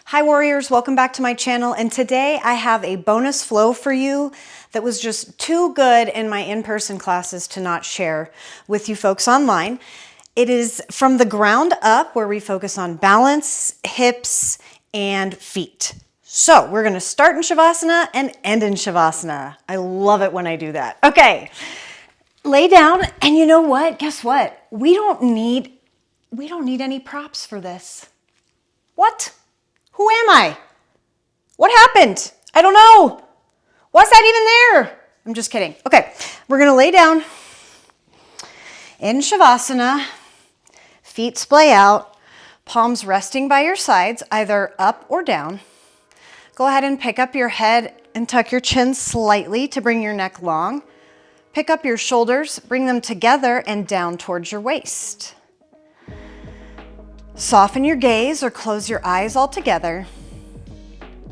Hi warriors, welcome back to my channel, and today I have a bonus flow for you that was just too good in my in-person classes to not share with you folks online. It is from the ground up, where we focus on balance, hips, and feet. So we're gonna start in Shavasana and end in Shavasana. I love it when I do that. Okay, lay down, and you know what? Guess what? We don't need any props for this. What? Who am I? What happened? I don't know. What's that even there? I'm just kidding. Okay, we're gonna lay down in Shavasana, feet splay out, palms resting by your sides, either up or down. Go ahead and pick up your head and tuck your chin slightly to bring your neck long. Pick up your shoulders, bring them together and down towards your waist. Soften your gaze or close your eyes altogether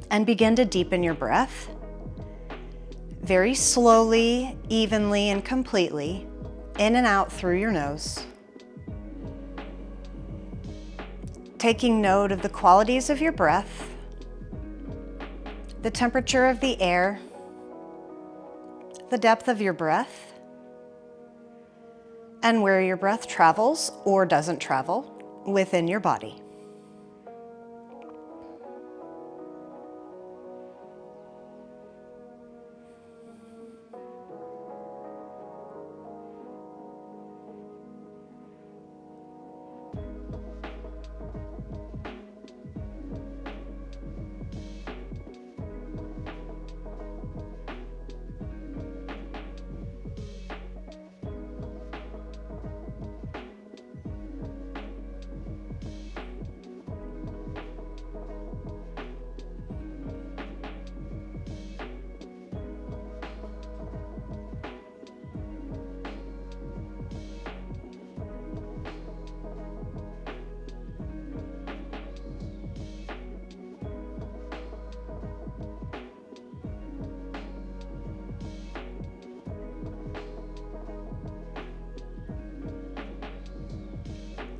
and begin to deepen your breath. Very slowly, evenly, and completely, in and out through your nose. Taking note of the qualities of your breath, the temperature of the air, the depth of your breath, and where your breath travels or doesn't travel within your body.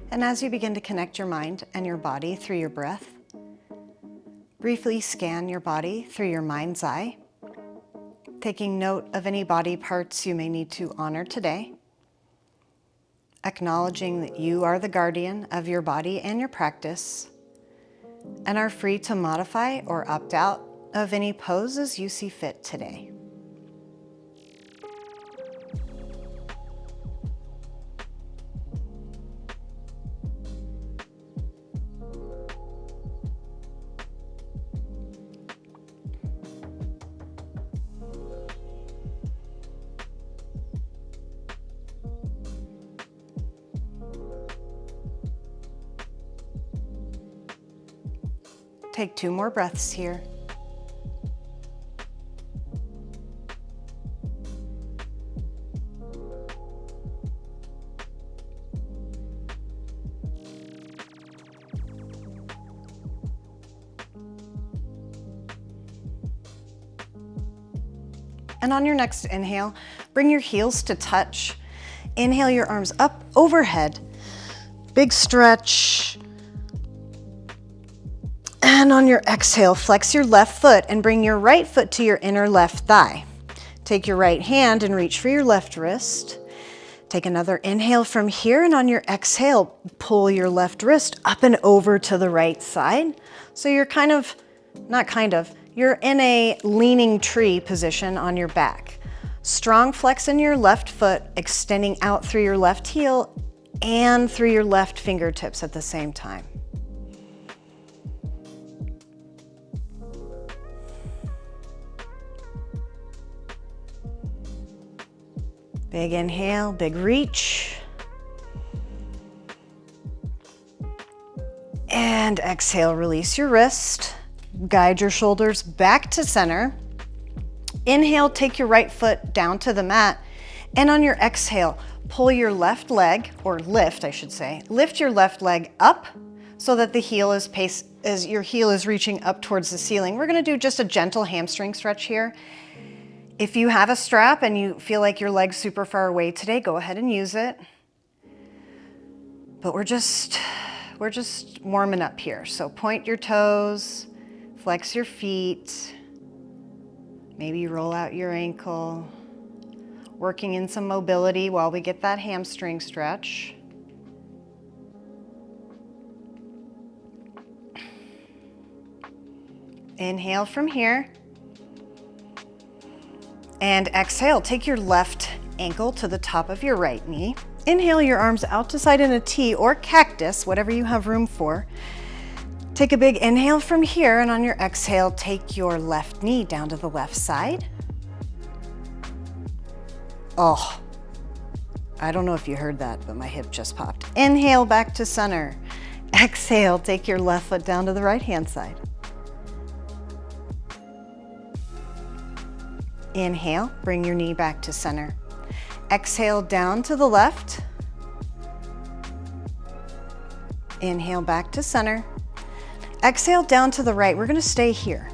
And as you begin to connect your mind and your body through your breath, briefly scan your body through your mind's eye, taking note of any body parts you may need to honor today, acknowledging that you are the guardian of your body and your practice, and are free to modify or opt out of any poses you see fit today. Take 2 more breaths here. And on your next inhale, bring your heels to touch. Inhale your arms up overhead. Big stretch. And on your exhale, flex your left foot and bring your right foot to your inner left thigh. Take your right hand and reach for your left wrist. Take another inhale from here, and on your exhale, pull your left wrist up and over to the right side. So you're you're in a leaning tree position on your back. Strong flex in your left foot, extending out through your left heel and through your left fingertips at the same time. Big inhale, big reach. And exhale, release your wrist. Guide your shoulders back to center. Inhale, take your right foot down to the mat. And on your exhale, pull your left leg, or lift, I should say. Lift your left leg up so that the heel is as your heel is reaching up towards the ceiling. We're gonna do just a gentle hamstring stretch here. If you have a strap and you feel like your leg's super far away today, go ahead and use it. But we're just warming up here. So point your toes, flex your feet, maybe roll out your ankle, working in some mobility while we get that hamstring stretch. Inhale from here. And exhale, take your left ankle to the top of your right knee. Inhale your arms out to side in a T or cactus, whatever you have room for. Take a big inhale from here, and on your exhale, take your left knee down to the left side. Oh, I don't know if you heard that, but my hip just popped. Inhale back to center. Exhale, take your left foot down to the right-hand side. Inhale, bring your knee back to center. Exhale down to the left. Inhale back to center. Exhale down to the right. We're gonna stay here.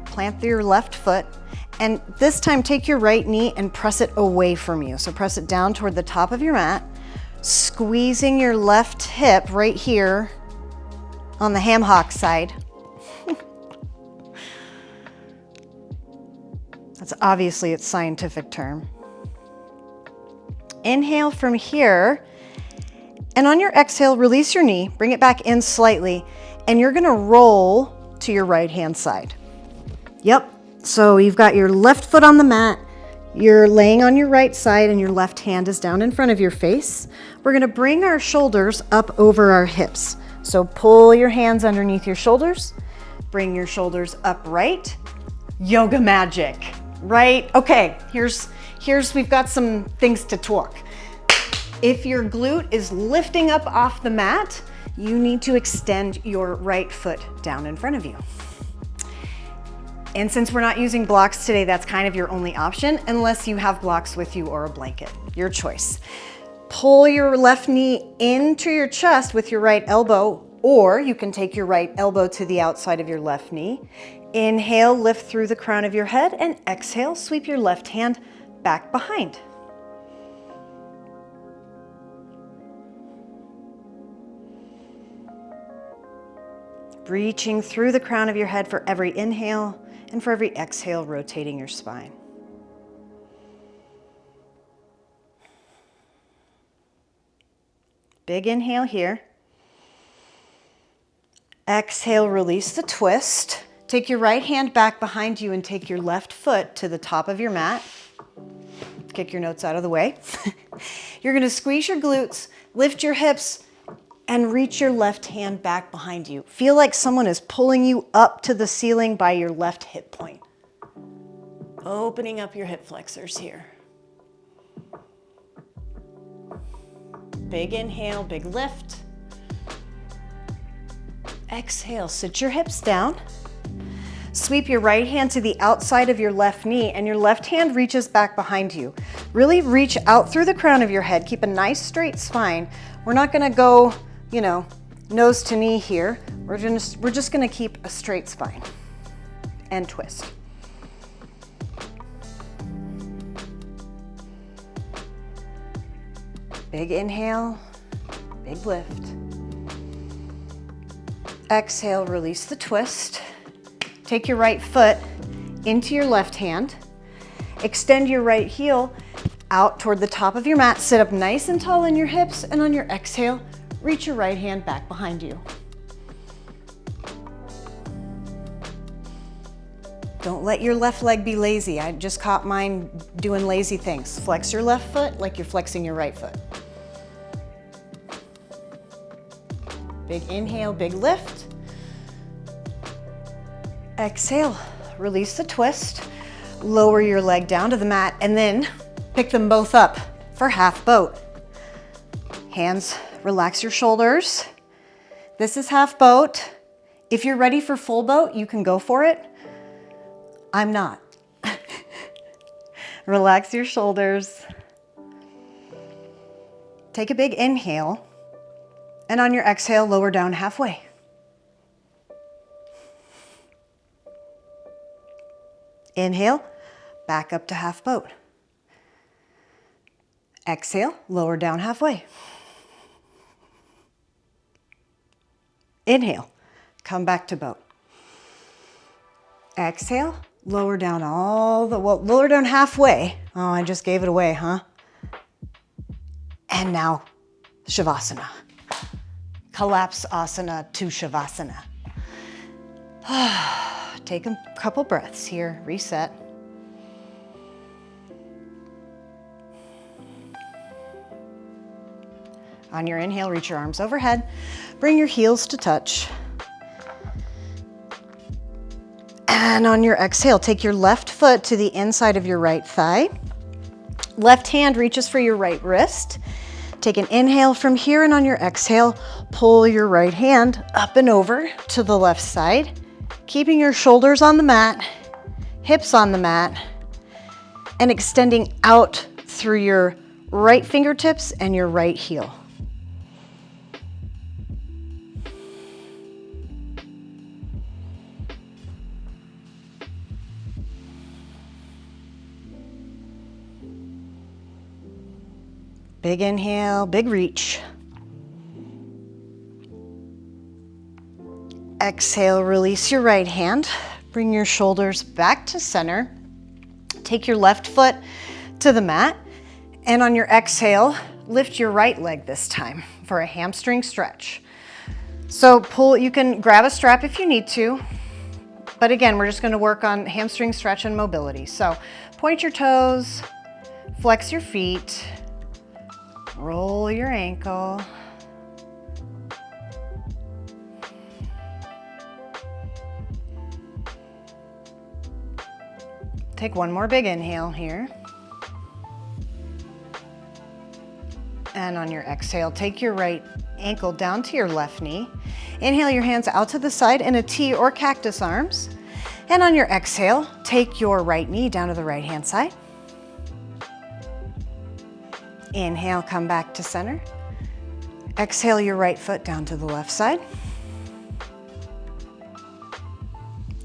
Plant your left foot, and this time take your right knee and press it away from you. So press it down toward the top of your mat, squeezing your left hip right here on the ham hock side. That's obviously its scientific term. Inhale from here, and on your exhale, release your knee, bring it back in slightly, and you're gonna roll to your right-hand side. Yep, so you've got your left foot on the mat, you're laying on your right side, and your left hand is down in front of your face. We're gonna bring our shoulders up over our hips. So pull your hands underneath your shoulders, bring your shoulders upright. Yoga magic. Right? Okay, we've got some things to talk. If your glute is lifting up off the mat, you need to extend your right foot down in front of you. And since we're not using blocks today, that's kind of your only option, unless you have blocks with you or a blanket, your choice. Pull your left knee into your chest with your right elbow, or you can take your right elbow to the outside of your left knee. Inhale, lift through the crown of your head, and exhale, sweep your left hand back behind. Reaching through the crown of your head for every inhale, and for every exhale, rotating your spine. Big inhale here. Exhale, release the twist. Take your right hand back behind you and take your left foot to the top of your mat. Kick your notes out of the way. You're gonna squeeze your glutes, lift your hips, and reach your left hand back behind you. Feel like someone is pulling you up to the ceiling by your left hip point. Opening up your hip flexors here. Big inhale, big lift. Exhale, sit your hips down. Sweep your right hand to the outside of your left knee, and your left hand reaches back behind you. Really reach out through the crown of your head. Keep a nice straight spine. We're not gonna go, nose to knee here. We're just gonna keep a straight spine and twist. Big inhale, big lift. Exhale, release the twist. Take your right foot into your left hand. Extend your right heel out toward the top of your mat. Sit up nice and tall in your hips, and on your exhale, reach your right hand back behind you. Don't let your left leg be lazy. I just caught mine doing lazy things. Flex your left foot like you're flexing your right foot. Big inhale, big lift. Exhale, release the twist. Lower your leg down to the mat, and then pick them both up for half boat. Hands, relax your shoulders. This is half boat. If you're ready for full boat, you can go for it. I'm not. Relax your shoulders. Take a big inhale, and on your exhale, lower down halfway. Inhale, back up to half boat. Exhale, lower down halfway. Inhale, come back to boat. Exhale, lower down lower down halfway. Oh, I just gave it away, huh? And now, Shavasana. Collapse asana to Shavasana. Take a couple breaths here, reset. On your inhale, reach your arms overhead. Bring your heels to touch. And on your exhale, take your left foot to the inside of your right thigh. Left hand reaches for your right wrist. Take an inhale from here, and on your exhale, pull your right hand up and over to the left side, keeping your shoulders on the mat, hips on the mat, and extending out through your right fingertips and your right heel. Big inhale, big reach. Exhale, release your right hand. Bring your shoulders back to center. Take your left foot to the mat. And on your exhale, lift your right leg this time for a hamstring stretch. So you can grab a strap if you need to. But again, we're just going to work on hamstring stretch and mobility. So point your toes, flex your feet. Roll your ankle. Take one more big inhale here. And on your exhale, take your right ankle down to your left knee. Inhale your hands out to the side in a T or cactus arms. And on your exhale, take your right knee down to the right hand side. Inhale, come back to center. Exhale your right foot down to the left side.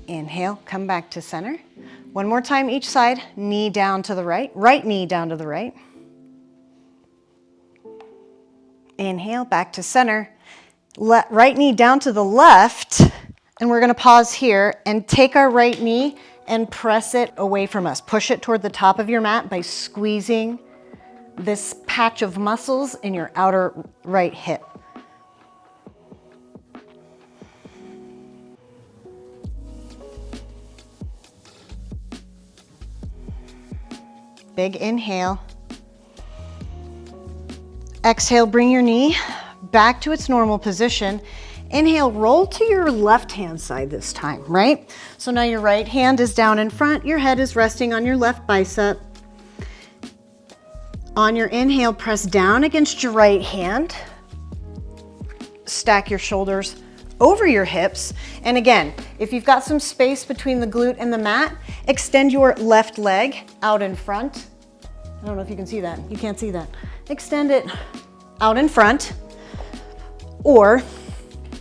Inhale, come back to center. One more time each side, knee down to the right knee down to the right. Inhale, back to center. Right knee down to the left, and we're gonna pause here and take our right knee and press it away from us. Push it toward the top of your mat by squeezing this patch of muscles in your outer right hip. Big inhale. Exhale, bring your knee back to its normal position. Inhale, roll to your left hand side this time, right? So now your right hand is down in front, your head is resting on your left bicep. On your inhale, press down against your right hand. Stack your shoulders over your hips. And again, if you've got some space between the glute and the mat, extend your left leg out in front. I don't know if you can see that. You can't see that. Extend it out in front. Or,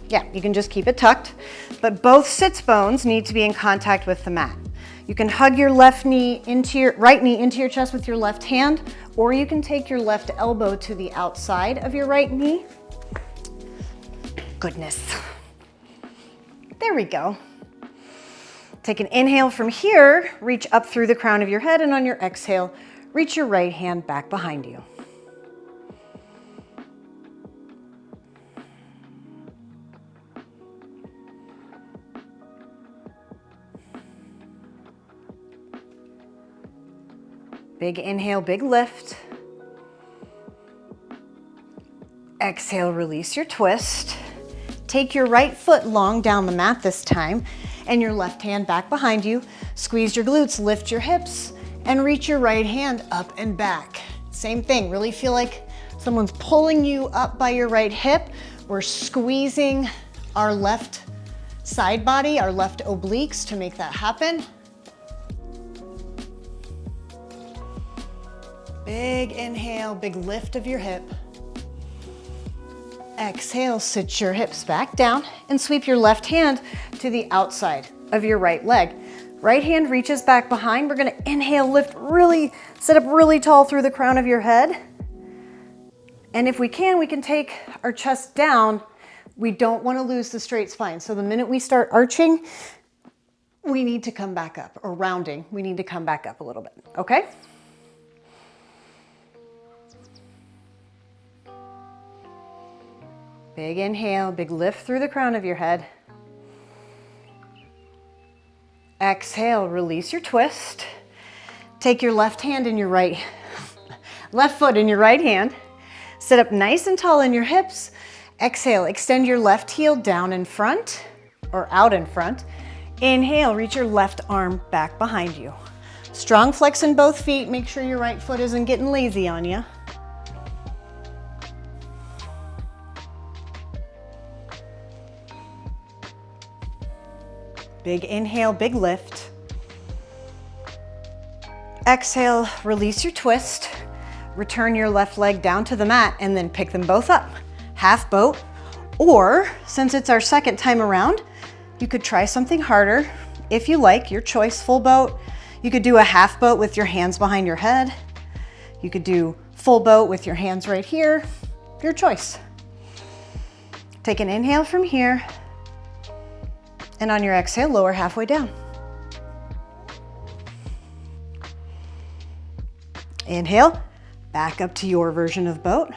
yeah, you can just keep it tucked. But both sits bones need to be in contact with the mat. You can hug your right knee into your chest with your left hand, or you can take your left elbow to the outside of your right knee. Goodness. There we go. Take an inhale from here, reach up through the crown of your head, and on your exhale, reach your right hand back behind you. Big inhale, big lift. Exhale, release your twist. Take your right foot long down the mat this time, and your left hand back behind you. Squeeze your glutes, lift your hips, and reach your right hand up and back. Same thing, really feel like someone's pulling you up by your right hip. We're squeezing our left side body, our left obliques to make that happen. Big inhale, big lift of your hip. Exhale, sit your hips back down and sweep your left hand to the outside of your right leg. Right hand reaches back behind. We're gonna inhale, lift really, sit up really tall through the crown of your head. And if we can take our chest down We don't want to lose the straight spine. So the minute we start arching, we need to come back up, or rounding. We need to come back up a little bit, okay? Big inhale, big lift through the crown of your head. Exhale, release your twist. Take your left foot in your right hand. Sit up nice and tall in your hips. Exhale, extend your left heel down in front or out in front. Inhale, reach your left arm back behind you. Strong flex in both feet. Make sure your right foot isn't getting lazy on you. Big inhale, big lift. Exhale, release your twist. Return your left leg down to the mat and then pick them both up. Half boat, or since it's our second time around, you could try something harder. If you like, your choice, full boat. You could do a half boat with your hands behind your head. You could do full boat with your hands right here. Your choice. Take an inhale from here. And on your exhale, lower halfway down. Inhale, back up to your version of boat.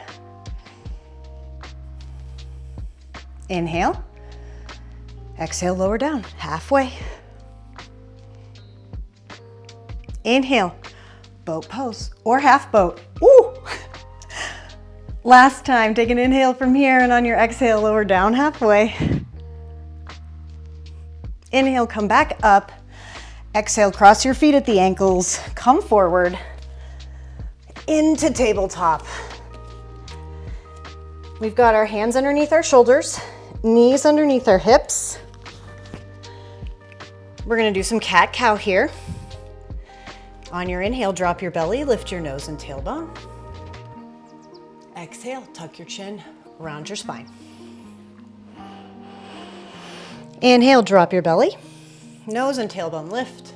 Inhale. Exhale, lower down, halfway. Inhale, boat pose or half boat. Ooh! Last time, take an inhale from here, and on your exhale, lower down halfway. Inhale, come back up. Exhale, cross your feet at the ankles. Come forward into tabletop. We've got our hands underneath our shoulders, knees underneath our hips. We're gonna do some cat-cow here. On your inhale, drop your belly, lift your nose and tailbone. Exhale, tuck your chin, round your spine. Inhale, drop your belly, nose and tailbone lift.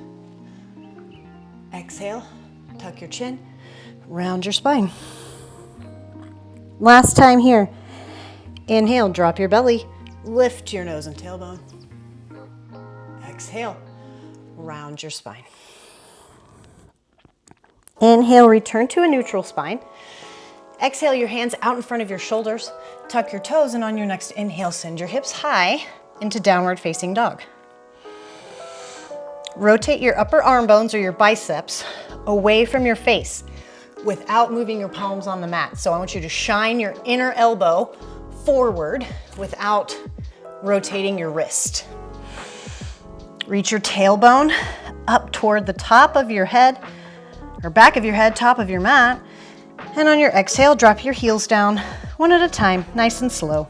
Exhale, tuck your chin, round your spine. Last time here. Inhale, drop your belly, lift your nose and tailbone. Exhale, round your spine. Inhale, return to a neutral spine. Exhale, your hands out in front of your shoulders. Tuck your toes, and on your next inhale, send your hips high into downward facing dog. Rotate your upper arm bones or your biceps away from your face without moving your palms on the mat. So I want you to shine your inner elbow forward without rotating your wrist. Reach your tailbone up toward the top of your head, or back of your head, top of your mat. And on your exhale, drop your heels down one at a time, nice and slow.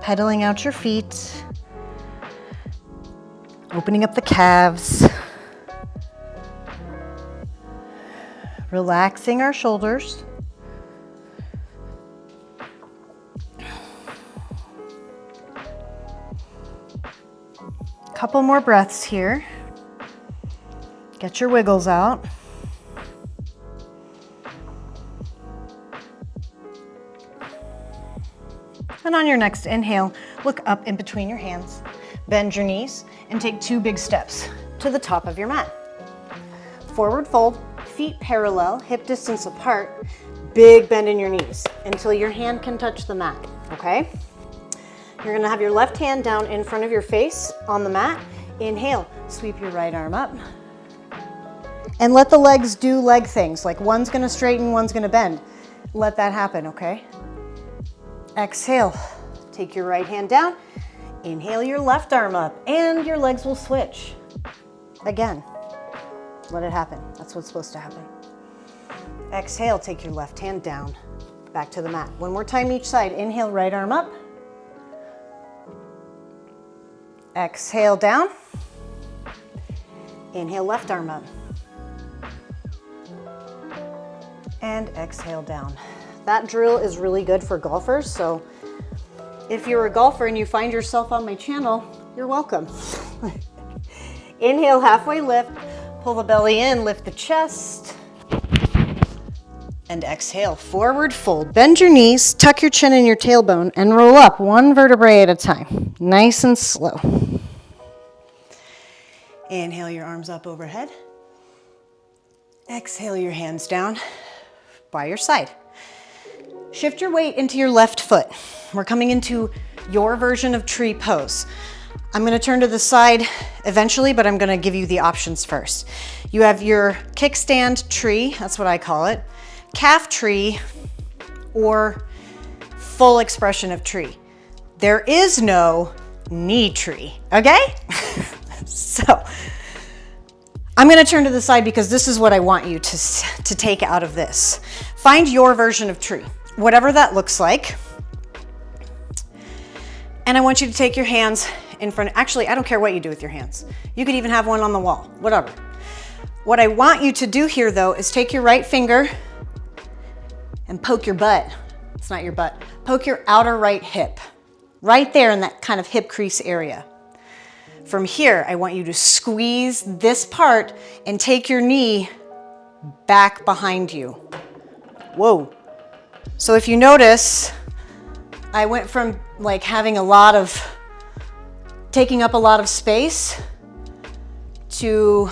Pedaling out your feet, opening up the calves, relaxing our shoulders. Couple more breaths here. Get your wiggles out. And on your next inhale, look up in between your hands, bend your knees, and take 2 big steps to the top of your mat. Forward fold, feet parallel, hip distance apart, big bend in your knees until your hand can touch the mat, okay? You're gonna have your left hand down in front of your face on the mat. Inhale, sweep your right arm up. And let the legs do leg things, like one's gonna straighten, one's gonna bend. Let that happen, okay? Exhale, take your right hand down. Inhale your left arm up, and your legs will switch. Again, let it happen. That's what's supposed to happen. Exhale, take your left hand down, back to the mat. One more time each side. Inhale, right arm up. Exhale, down. Inhale, left arm up. And exhale, down. That drill is really good for golfers, so if you're a golfer and you find yourself on my channel, you're welcome. Inhale, halfway lift. Pull the belly in, lift the chest. And exhale, forward fold. Bend your knees, tuck your chin in your tailbone, and roll up one vertebrae at a time. Nice and slow. Inhale your arms up overhead. Exhale your hands down by your side. Shift your weight into your left foot. We're coming into your version of tree pose. I'm going to turn to the side eventually, but I'm going to give you the options first. You have your kickstand tree, that's what I call it, calf tree, or full expression of tree. There is no knee tree, okay? So I'm going to turn to the side because this is what I want you to take out of this. Find your version of tree, whatever that looks like. And I want you to take your hands in front. Actually, I don't care what you do with your hands. You could even have one on the wall, whatever. What I want you to do here though is take your right finger and poke your butt. It's not your butt. Poke your outer right hip, right there in that kind of hip crease area. From here, I want you to squeeze this part and take your knee back behind you. Whoa. So if you notice, I went from like having taking up a lot of space to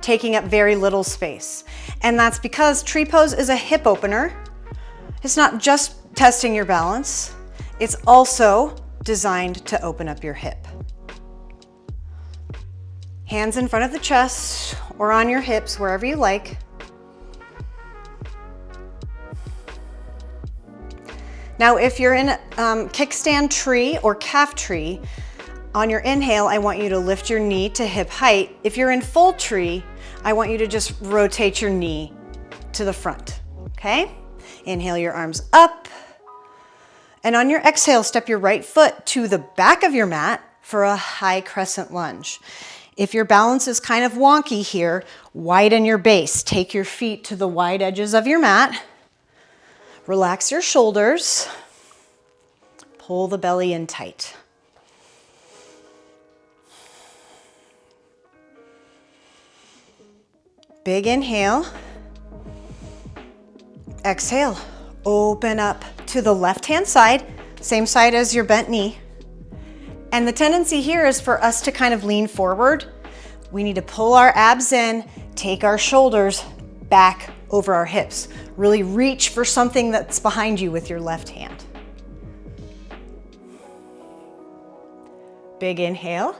taking up very little space. And that's because tree pose is a hip opener. It's not just testing your balance. It's also designed to open up your hip. Hands in front of the chest or on your hips, wherever you like. Now, if you're in kickstand tree or calf tree, on your inhale, I want you to lift your knee to hip height. If you're in full tree, I want you to just rotate your knee to the front, okay? Inhale your arms up. And on your exhale, step your right foot to the back of your mat for a high crescent lunge. If your balance is kind of wonky here, widen your base. Take your feet to the wide edges of your mat. Relax your shoulders. Pull the belly in tight. Big inhale. Exhale. Open up to the left-hand side, same side as your bent knee. And the tendency here is for us to kind of lean forward. We need to pull our abs in, take our shoulders back over our hips. Really reach for something that's behind you with your left hand. Big inhale.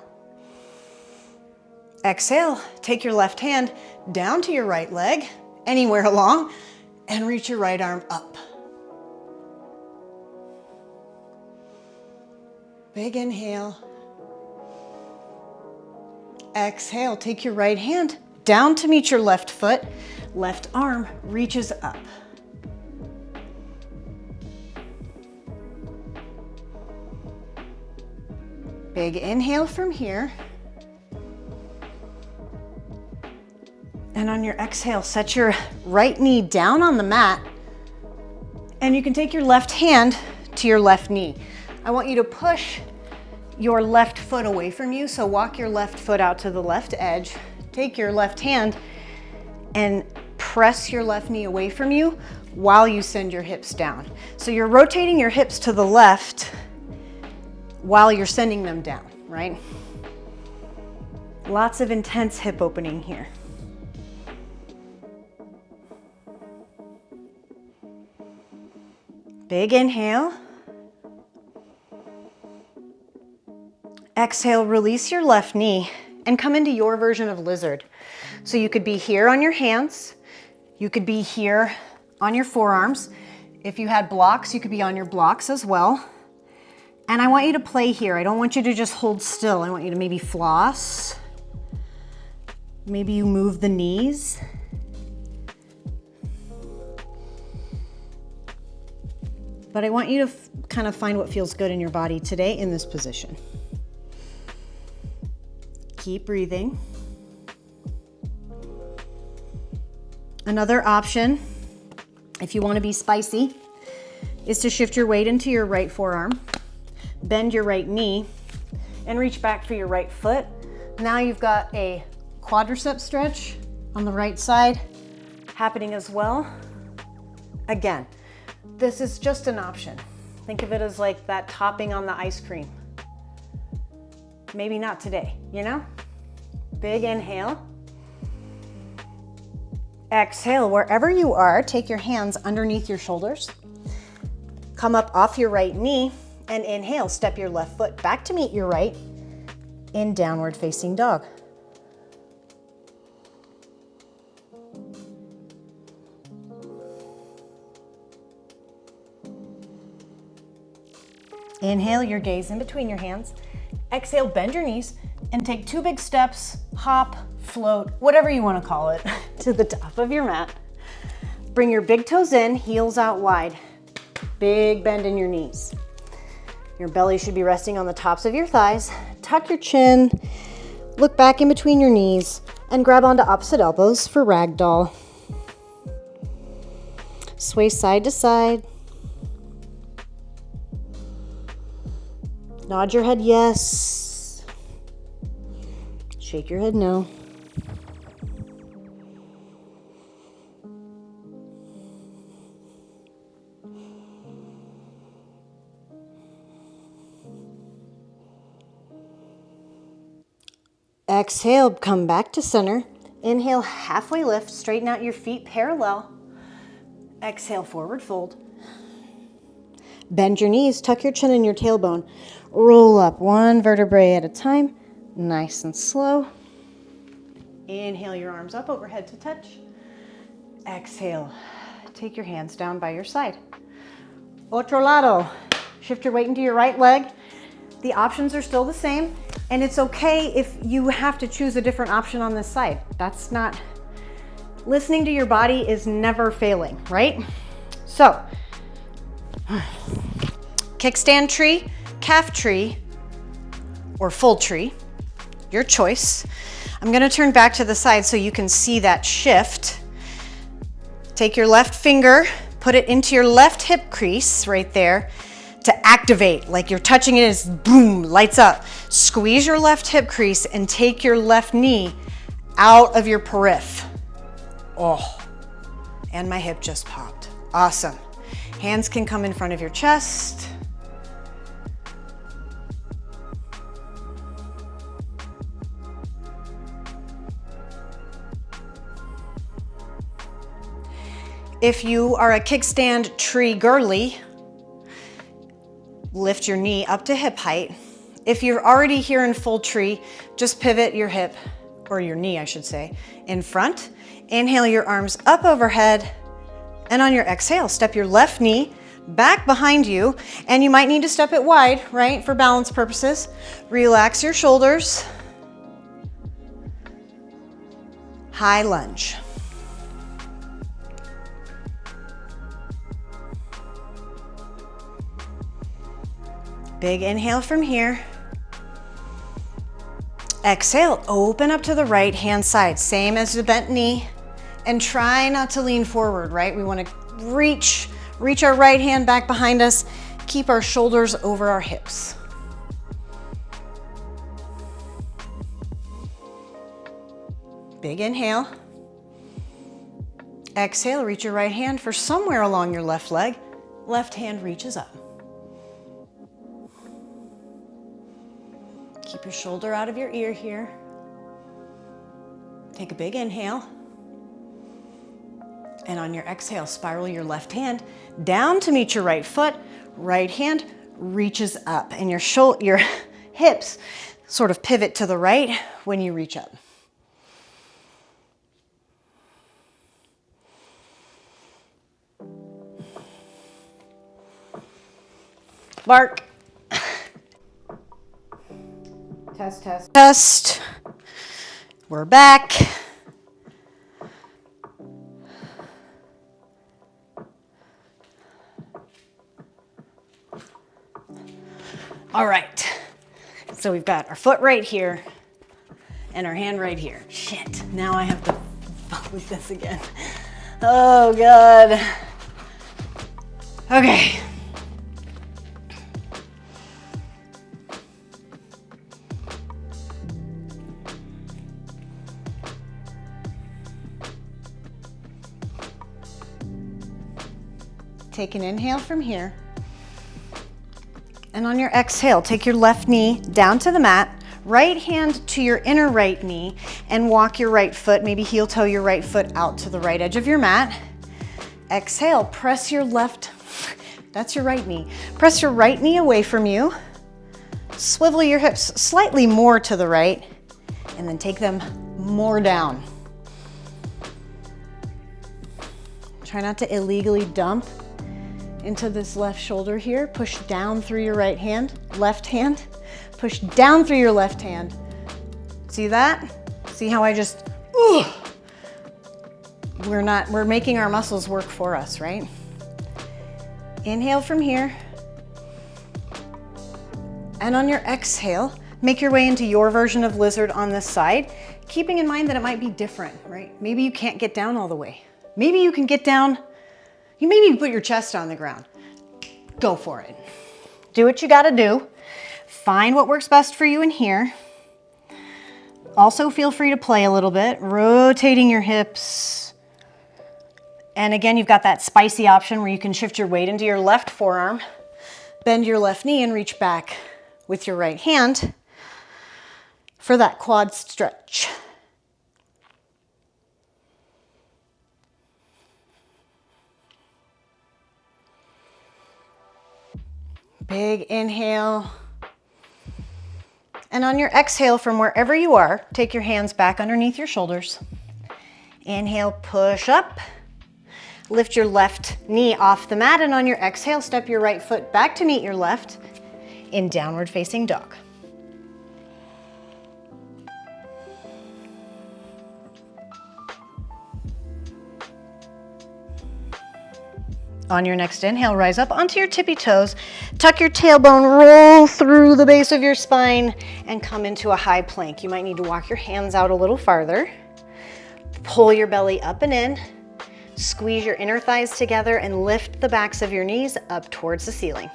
Exhale, take your left hand down to your right leg, anywhere along, and reach your right arm up. Big inhale. Exhale, take your right hand down to meet your left foot. Left arm reaches up. Big inhale from here. And on your exhale, set your right knee down on the mat. And you can take your left hand to your left knee. I want you to push your left foot away from you. So walk your left foot out to the left edge. Take your left hand and press your left knee away from you while you send your hips down. So you're rotating your hips to the left while you're sending them down, right? Lots of intense hip opening here. Big inhale. Exhale, release your left knee and come into your version of lizard. So you could be here on your hands. You could be here on your forearms. If you had blocks, you could be on your blocks as well. And I want you to play here. I don't want you to just hold still. I want you to maybe floss. Maybe you move the knees. But I want you to kind of find what feels good in your body today in this position. Keep breathing. Another option, if you want to be spicy, is to shift your weight into your right forearm, bend your right knee, and reach back for your right foot. Now you've got a quadricep stretch on the right side happening as well Again, this is just an option. Think of it as like that topping on the ice cream. Maybe not today, you know? Big inhale. Exhale, wherever you are, take your hands underneath your shoulders. Come up off your right knee and inhale, step your left foot back to meet your right in downward facing dog. Inhale, your gaze in between your hands. Exhale, bend your knees and take 2 big steps, hop, float, whatever you want to call it, to the top of your mat. Bring your big toes in, heels out wide. Big bend in your knees. Your belly should be resting on the tops of your thighs. Tuck your chin, look back in between your knees, and grab onto opposite elbows for ragdoll. Sway side to side. Nod your head yes. Shake your head no. Exhale, come back to center. Inhale, halfway lift, straighten out your feet parallel. Exhale, forward fold. Bend your knees, tuck your chin in your tailbone. Roll up 1 vertebrae at a time, nice and slow. Inhale your arms up overhead to touch. Exhale, take your hands down by your side. Otro lado, shift your weight into your right leg. The options are still the same, and it's okay if you have to choose a different option on this side. That's not, listening to your body is never failing, right? So, kickstand tree, calf tree, or full tree, your choice. I'm gonna turn back to the side so you can see that shift. Take your left finger, put it into your left hip crease right there to activate, like you're touching it as boom, lights up. Squeeze your left hip crease and take your left knee out of your periph. Oh, and my hip just popped. Awesome. Hands can come in front of your chest. If you are a kickstand tree girly, lift your knee up to hip height. If you're already here in full tree, just pivot your hip, or your knee, I should say, in front. Inhale your arms up overhead, and on your exhale, step your left knee back behind you, and you might need to step it wide, right, for balance purposes. Relax your shoulders. High lunge. Big inhale from here. Exhale, open up to the right hand side, same as the bent knee, and try not to lean forward, right? We want to reach our right hand back behind us, keep our shoulders over our hips. Big inhale. Exhale, reach your right hand for somewhere along your left leg. Left hand reaches up. Keep your shoulder out of your ear here. Take a big inhale. And on your exhale, spiral your left hand down to meet your right foot. Right hand reaches up, and your hips sort of pivot to the right when you reach up. Bark. Test, test, test. We're back. All right. So we've got our foot right here and our hand right here. Shit, now I have to fuck with this again. Oh God. Okay. Take an inhale from here. And on your exhale, take your left knee down to the mat, right hand to your inner right knee, and walk your right foot, maybe heel toe your right foot out to the right edge of your mat. Exhale, press your left, that's your right knee. Press your right knee away from you. Swivel your hips slightly more to the right, and then take them more down. Try not to illegally dump into this left shoulder here. Push down through your right hand, left hand. Push down through your left hand. See that? See how I just, we're making our muscles work for us, right? Inhale from here. And on your exhale, make your way into your version of lizard on this side, keeping in mind that it might be different, right? Maybe you can't get down all the way. Maybe you can get down, maybe you put your chest on the ground. Go for it. Do what you gotta do. Find what works best for you in here. Also feel free to play a little bit, rotating your hips. And again, you've got that spicy option where you can shift your weight into your left forearm, bend your left knee and reach back with your right hand for that quad stretch. Big inhale. And on your exhale from wherever you are, take your hands back underneath your shoulders. Inhale, push up. Lift your left knee off the mat, and on your exhale, step your right foot back to meet your left in downward facing dog. On your next inhale, rise up onto your tippy toes, tuck your tailbone, roll through the base of your spine, and come into a high plank. You might need to walk your hands out a little farther. Pull your belly up and in, squeeze your inner thighs together, and lift the backs of your knees up towards the ceiling.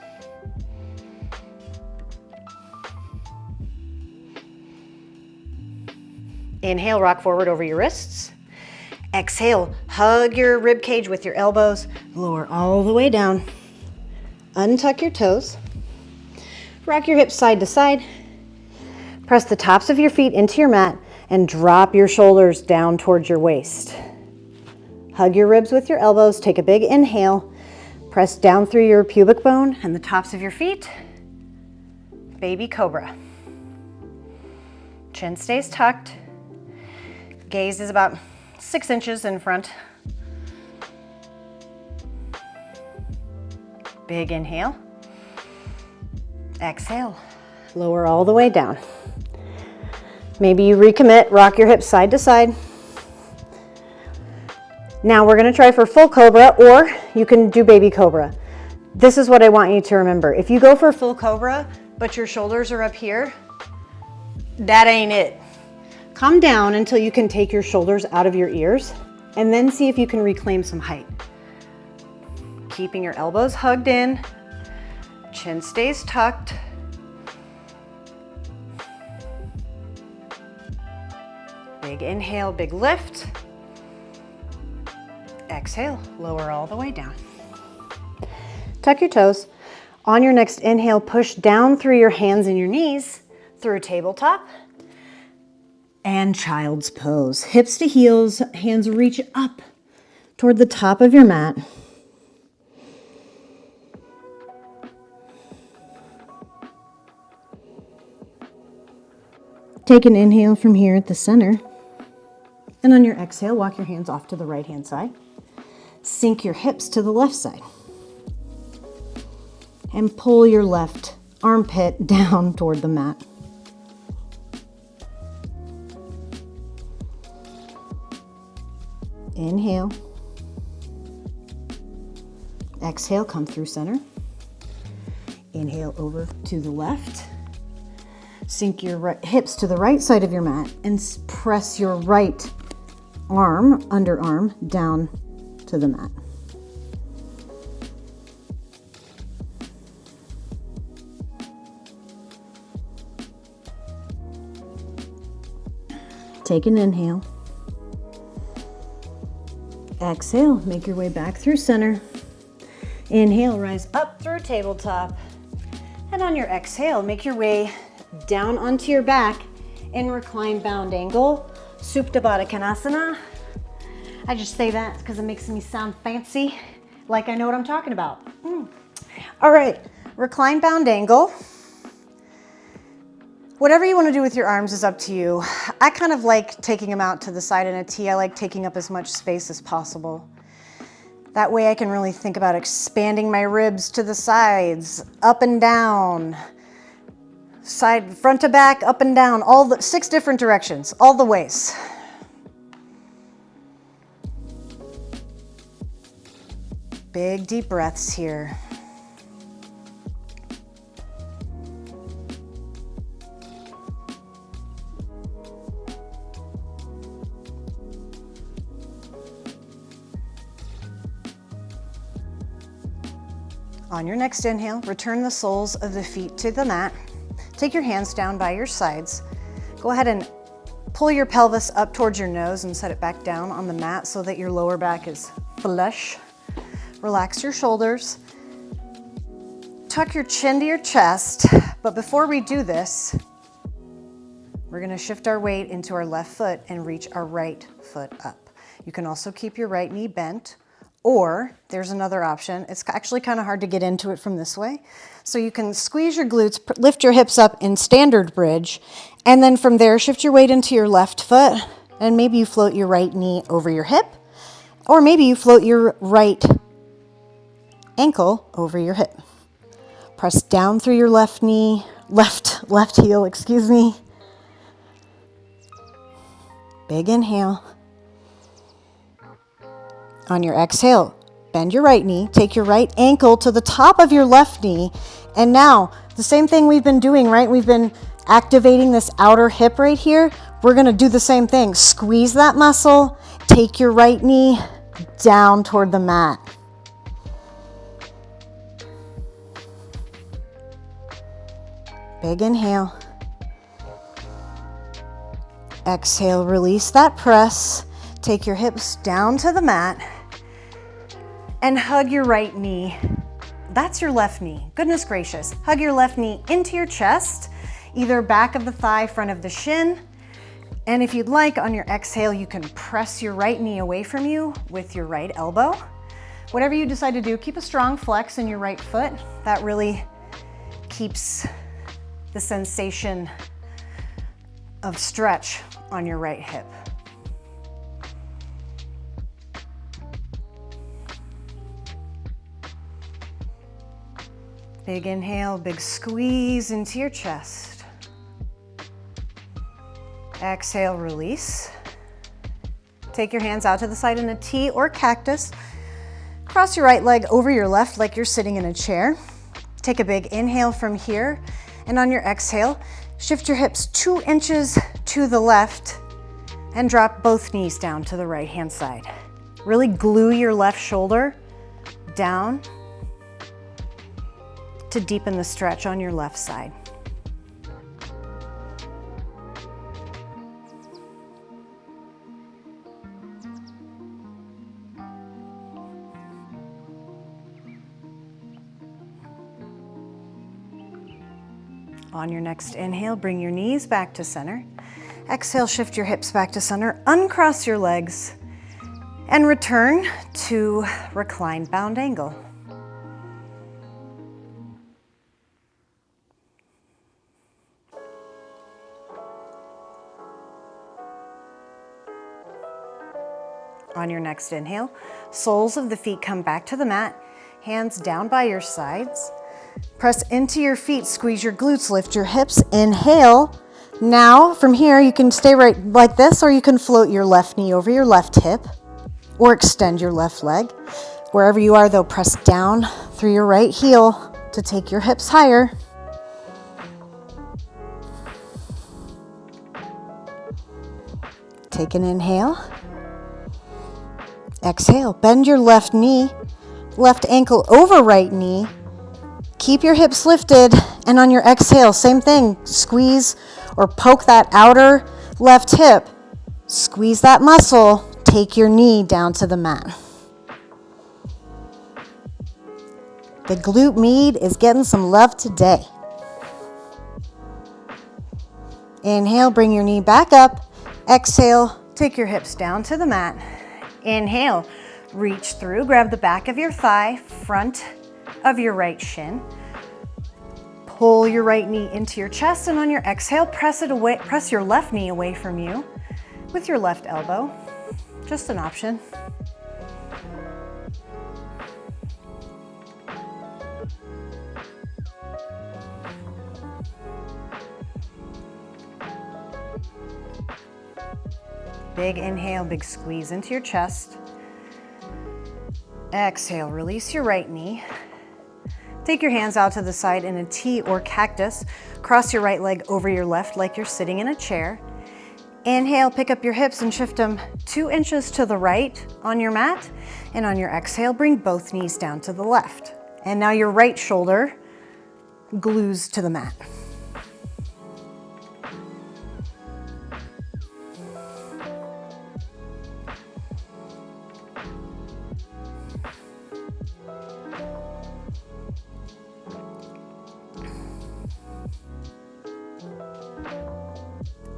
Inhale, rock forward over your wrists. Exhale, hug your rib cage with your elbows, lower all the way down. Untuck your toes. Rock your hips side to side. Press the tops of your feet into your mat and drop your shoulders down towards your waist. Hug your ribs with your elbows. Take a big inhale. Press down through your pubic bone and the tops of your feet. Baby cobra. Chin stays tucked. Gaze is about 6 inches in front. Big inhale. Exhale. Lower all the way down. Maybe you recommit, rock your hips side to side. Now we're gonna try for full cobra, or you can do baby cobra. This is what I want you to remember. If you go for full cobra, but your shoulders are up here, that ain't it. Come down until you can take your shoulders out of your ears, and then see if you can reclaim some height. Keeping your elbows hugged in, chin stays tucked. Big inhale, big lift. Exhale, lower all the way down. Tuck your toes. On your next inhale, push down through your hands and your knees through tabletop. And child's pose. Hips to heels, hands reach up toward the top of your mat. Take an inhale from here at the center. And on your exhale, walk your hands off to the right hand side. Sink your hips to the left side. And pull your left armpit down toward the mat. Inhale. Exhale, come through center. Inhale over to the left. Sink your hips to the right side of your mat and press your right arm, underarm, down to the mat. Take an inhale. Exhale, make your way back through center. Inhale, rise up through tabletop. And on your exhale, make your way down onto your back in reclined bound angle, Supta Baddha Konasana. I just say that because it makes me sound fancy, like I know what I'm talking about. All right, reclined bound angle. Whatever you want to do with your arms is up to you. I kind of like taking them out to the side in a T. I like taking up as much space as possible. That way I can really think about expanding my ribs to the sides, up and down, side, front to back, up and down, all the 6 different directions, all the ways. Big deep breaths here. On your next inhale, return the soles of the feet to the mat. Take your hands down by your sides. Go ahead and pull your pelvis up towards your nose and set it back down on the mat so that your lower back is flush. Relax your shoulders. Tuck your chin to your chest. But before we do this, we're going to shift our weight into our left foot and reach our right foot up. You can also keep your right knee bent. Or there's another option. It's actually kind of hard to get into it from this way. So you can squeeze your glutes, lift your hips up in standard bridge, and then from there, shift your weight into your left foot, and maybe you float your right knee over your hip, or maybe you float your right ankle over your hip. Press down through your left knee, left heel, excuse me. Big inhale. On your exhale, bend your right knee, take your right ankle to the top of your left knee, and now the same thing we've been doing, right? We've been activating this outer hip right here. We're gonna do the same thing. Squeeze that muscle, take your right knee down toward the mat. Big inhale. Exhale, release that press. Take your hips down to the mat and hug your right knee. That's your left knee. Goodness gracious. Hug your left knee into your chest, either back of the thigh, front of the shin. And if you'd like, on your exhale, you can press your right knee away from you with your right elbow. Whatever you decide to do, keep a strong flex in your right foot. That really keeps the sensation of stretch on your right hip. Big inhale, big squeeze into your chest. Exhale, release. Take your hands out to the side in a T or cactus. Cross your right leg over your left like you're sitting in a chair. Take a big inhale from here, and on your exhale, shift your hips 2 inches to the left and drop both knees down to the right hand side. Really glue your left shoulder down to deepen the stretch on your left side. On your next inhale, bring your knees back to center. Exhale, shift your hips back to center, uncross your legs, and return to reclined bound angle. On your next inhale, soles of the feet come back to the mat, hands down by your sides. Press into your feet, squeeze your glutes, lift your hips, inhale. Now, from here, you can stay right like this, or you can float your left knee over your left hip, or extend your left leg. Wherever you are, though, press down through your right heel to take your hips higher. Take an inhale. Exhale, bend your left knee, left ankle over right knee. Keep your hips lifted, and on your exhale, same thing. Squeeze or poke that outer left hip. Squeeze that muscle. Take your knee down to the mat. The glute med is getting some love today. Inhale, bring your knee back up. Exhale, take your hips down to the mat. Inhale, reach through, grab the back of your thigh, front of your right shin. Pull your right knee into your chest, and on your exhale, press it away, press your left knee away from you with your left elbow. Just an option. Big inhale, big squeeze into your chest. Exhale, release your right knee. Take your hands out to the side in a T or cactus. Cross your right leg over your left like you're sitting in a chair. Inhale, pick up your hips and shift them 2 inches to the right on your mat. And on your exhale, bring both knees down to the left. And now your right shoulder glues to the mat.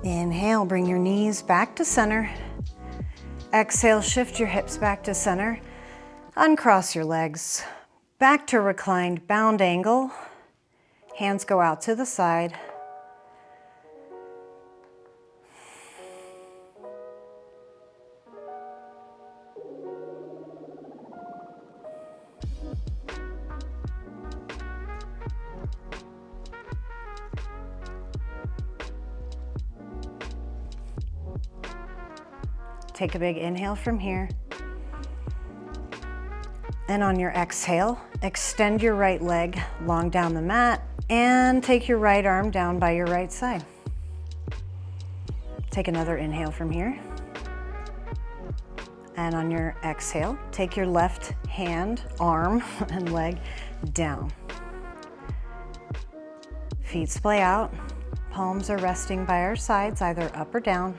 Inhale, bring your knees back to center. Exhale, shift your hips back to center. Uncross your legs. Back to reclined bound angle. Hands go out to the side. Take a big inhale from here. And on your exhale, extend your right leg long down the mat and take your right arm down by your right side. Take another inhale from here. And on your exhale, take your left hand, arm, and leg down. Feet splay out. Palms are resting by our sides, either up or down.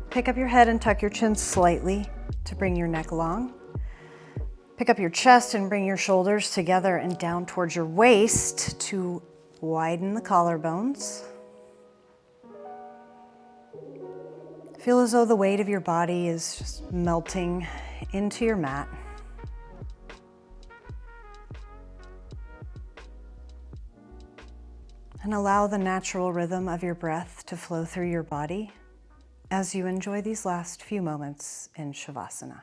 Pick up your head and tuck your chin slightly to bring your neck long. Pick up your chest and bring your shoulders together and down towards your waist to widen the collarbones. Feel as though the weight of your body is just melting into your mat. And allow the natural rhythm of your breath to flow through your body as you enjoy these last few moments in Shavasana.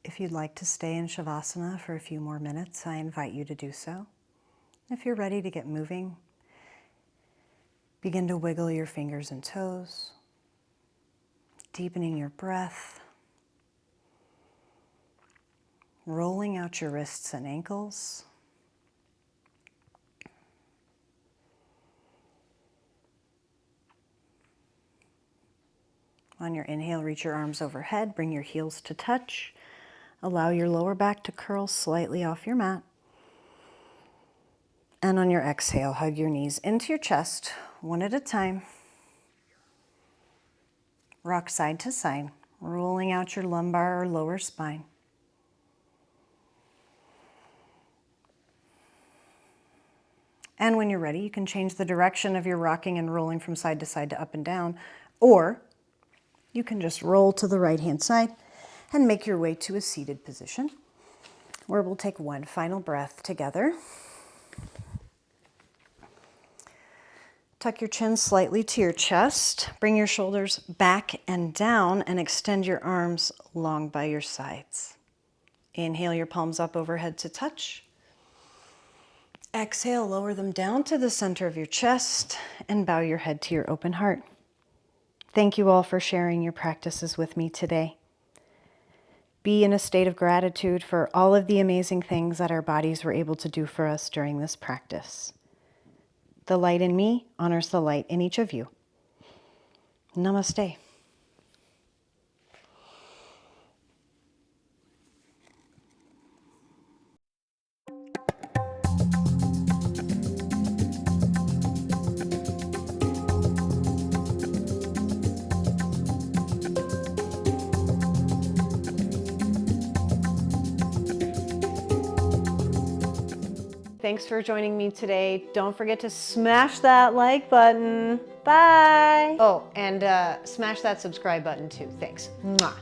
If you'd like to stay in Shavasana for a few more minutes, I invite you to do so. If you're ready to get moving, begin to wiggle your fingers and toes, deepening your breath, rolling out your wrists and ankles. On your inhale, reach your arms overhead, bring your heels to touch. Allow your lower back to curl slightly off your mat. And on your exhale, hug your knees into your chest, one at a time. Rock side to side, rolling out your lumbar or lower spine. And when you're ready, you can change the direction of your rocking and rolling from side to side to up and down, or you can just roll to the right-hand side and make your way to a seated position, where we'll take one final breath together. Tuck your chin slightly to your chest, bring your shoulders back and down, and extend your arms long by your sides. Inhale your palms up overhead to touch. Exhale, lower them down to the center of your chest and bow your head to your open heart. Thank you all for sharing your practices with me today. Be in a state of gratitude for all of the amazing things that our bodies were able to do for us during this practice. The light in me honors the light in each of you. Namaste. Thanks for joining me today. Don't forget to smash that like button. Bye. Oh, and smash that subscribe button too. Thanks. Mwah.